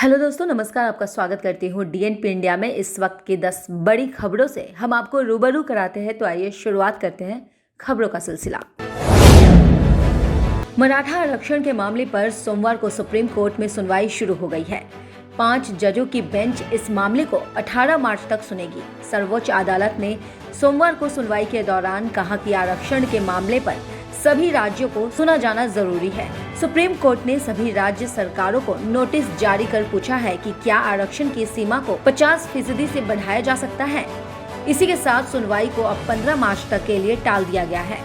Hello दोस्तों, नमस्कार। आपका स्वागत करती हूँ डीएनपी इंडिया में। इस वक्त की 10 बड़ी खबरों से हम आपको रूबरू कराते हैं। तो आइए शुरुआत करते हैं खबरों का सिलसिला। मराठा आरक्षण के मामले पर सोमवार को सुप्रीम कोर्ट में सुनवाई शुरू हो गई है। 5 जजों की बेंच इस मामले को 18 मार्च तक सुनेगी। सर्वोच्च अदालत ने सोमवार को सुनवाई के दौरान कहा कि आरक्षण के मामले पर सभी राज्यों को सुना जाना जरूरी है। सुप्रीम कोर्ट ने सभी राज्य सरकारों को नोटिस जारी कर पूछा है कि क्या आरक्षण की सीमा को 50% से बढ़ाया जा सकता है। इसी के साथ सुनवाई को अब 15 मार्च तक के लिए टाल दिया गया है।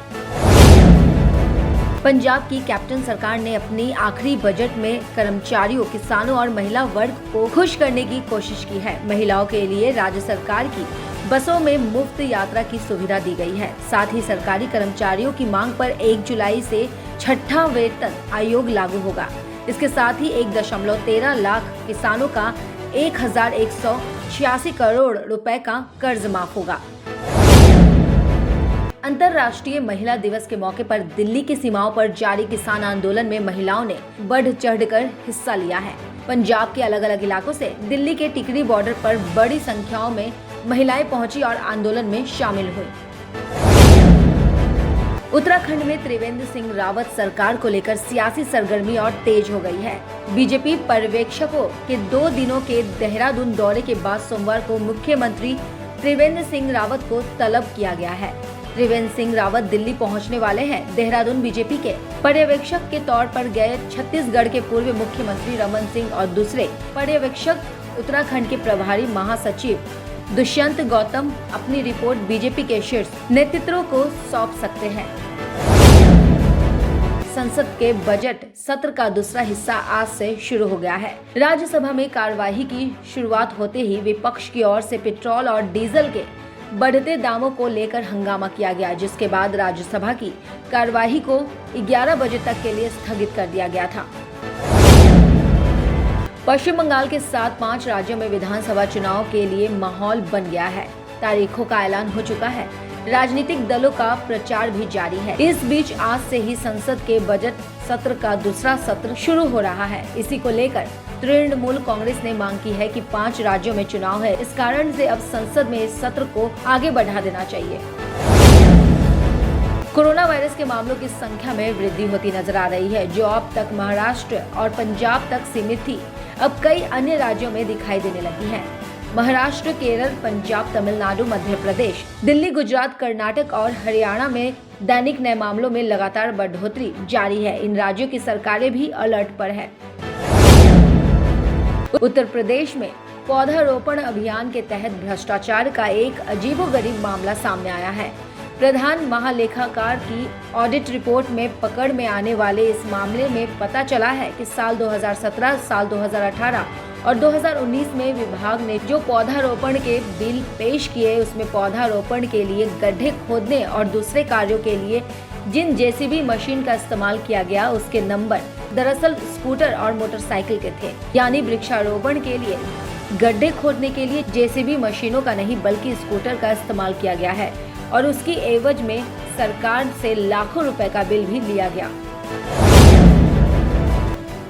पंजाब की कैप्टन सरकार ने अपनी आखिरी बजट में कर्मचारियों, किसानों और महिला वर्ग को खुश करने की कोशिश की है। महिलाओं के लिए राज्य सरकार की बसों में मुफ्त यात्रा की सुविधा दी गई है। साथ ही सरकारी कर्मचारियों की मांग पर 1 जुलाई से 6ठा वेतन आयोग लागू होगा। इसके साथ ही 1.13 लाख किसानों का 1186 करोड़ रुपए का कर्ज माफ होगा। अंतर्राष्ट्रीय महिला दिवस के मौके पर दिल्ली की सीमाओं पर जारी किसान आंदोलन में महिलाओं ने बढ़ चढ़कर हिस्सा लिया है। पंजाब के अलग अलग इलाकों से दिल्ली के टिकरी बॉर्डर पर बड़ी संख्याओं में महिलाएं पहुंची और आंदोलन में शामिल हुई। उत्तराखंड में त्रिवेंद्र सिंह रावत सरकार को लेकर सियासी सरगर्मी और तेज हो गई है। बीजेपी पर्यवेक्षकों के 2 दिनों के देहरादून दौरे के बाद सोमवार को मुख्यमंत्री त्रिवेंद्र सिंह रावत को तलब किया गया है। त्रिवेंद्र सिंह रावत दिल्ली पहुंचने वाले हैं। देहरादून बीजेपी के पर्यवेक्षक के तौर पर गए छत्तीसगढ़ के पूर्व मुख्यमंत्री रमन सिंह और दूसरे पर्यवेक्षक उत्तराखंड के प्रभारी महासचिव दुष्यंत गौतम अपनी रिपोर्ट बीजेपी के शीर्ष नेतृत्व को सौंप सकते हैं। संसद के बजट सत्र का दूसरा हिस्सा आज से शुरू हो गया है। राज्यसभा में कार्यवाही की शुरुआत होते ही विपक्ष की ओर से पेट्रोल और डीजल के बढ़ते दामों को लेकर हंगामा किया गया, जिसके बाद राज्यसभा की कार्यवाही को 11 बजे तक के लिए स्थगित कर दिया गया था। पश्चिम बंगाल के साथ 5 राज्यों में विधानसभा चुनाव के लिए माहौल बन गया है। तारीखों का ऐलान हो चुका है। राजनीतिक दलों का प्रचार भी जारी है। इस बीच आज से ही संसद के बजट सत्र का दूसरा सत्र शुरू हो रहा है। इसी को लेकर तृणमूल कांग्रेस ने मांग की है कि 5 राज्यों में चुनाव है। इस कारण से अब संसद में इस सत्र को आगे बढ़ा देना चाहिए। कोरोना वायरस के मामलों की संख्या में वृद्धि होती नजर आ रही है, जो अब तक महाराष्ट्र और पंजाब तक सीमित थी, अब कई अन्य राज्यों में दिखाई देने लगी है। महाराष्ट्र, केरल, पंजाब, तमिलनाडु, मध्य प्रदेश, दिल्ली, गुजरात, कर्नाटक और हरियाणा में दैनिक नए मामलों में लगातार बढ़ोतरी जारी है। इन राज्यों की सरकारें भी अलर्ट पर है। उत्तर प्रदेश में पौधारोपण अभियान के तहत भ्रष्टाचार का एक अजीबोगरीब मामला सामने आया है। प्रधान महालेखाकार की ऑडिट रिपोर्ट में पकड़ में आने वाले इस मामले में पता चला है कि साल 2017, साल 2018 और 2019 में विभाग ने जो पौधारोपण के बिल पेश किए, उसमें पौधारोपण के लिए गड्ढे खोदने और दूसरे कार्यों के लिए जिन जेसीबी मशीन का इस्तेमाल किया गया, उसके नंबर दरअसल स्कूटर और मोटरसाइकिल के थे। यानी वृक्षारोपण के लिए गड्ढे खोदने के लिए जेसीबी मशीनों का नहीं बल्कि स्कूटर का इस्तेमाल किया गया है और उसकी एवज में सरकार से लाखों रुपए का बिल भी लिया गया।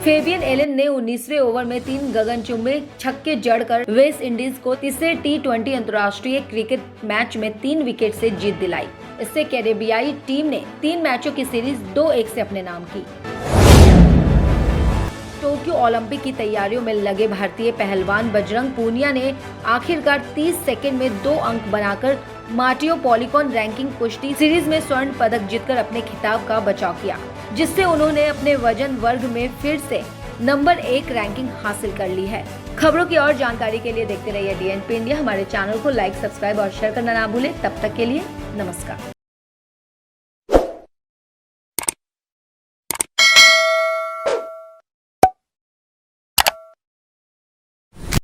फेबियन एलन ने 19वें ओवर में 3 गगनचुंबी छक्के जड़कर वेस्ट इंडीज को तीसरे T20 अंतर्राष्ट्रीय क्रिकेट मैच में 3 विकेट से जीत दिलाई। इससे कैरेबियाई टीम ने 3 मैचों की सीरीज 2-1 से अपने नाम की। टोक्यो ओलंपिक की तैयारियों में लगे भारतीय पहलवान बजरंग पूनिया ने आखिरकार 30 सेकंड में 2 अंक बनाकर मार्टियो पॉलीकॉन रैंकिंग कुश्ती सीरीज में स्वर्ण पदक जीतकर अपने खिताब का बचाव किया, जिससे उन्होंने अपने वजन वर्ग में फिर से नंबर 1 रैंकिंग हासिल कर ली है। खबरों की और जानकारी के लिए देखते रहिए डीएनपी इंडिया। हमारे चैनल को लाइक, सब्सक्राइब और शेयर करना ना भूलें। तब तक के लिए नमस्कार।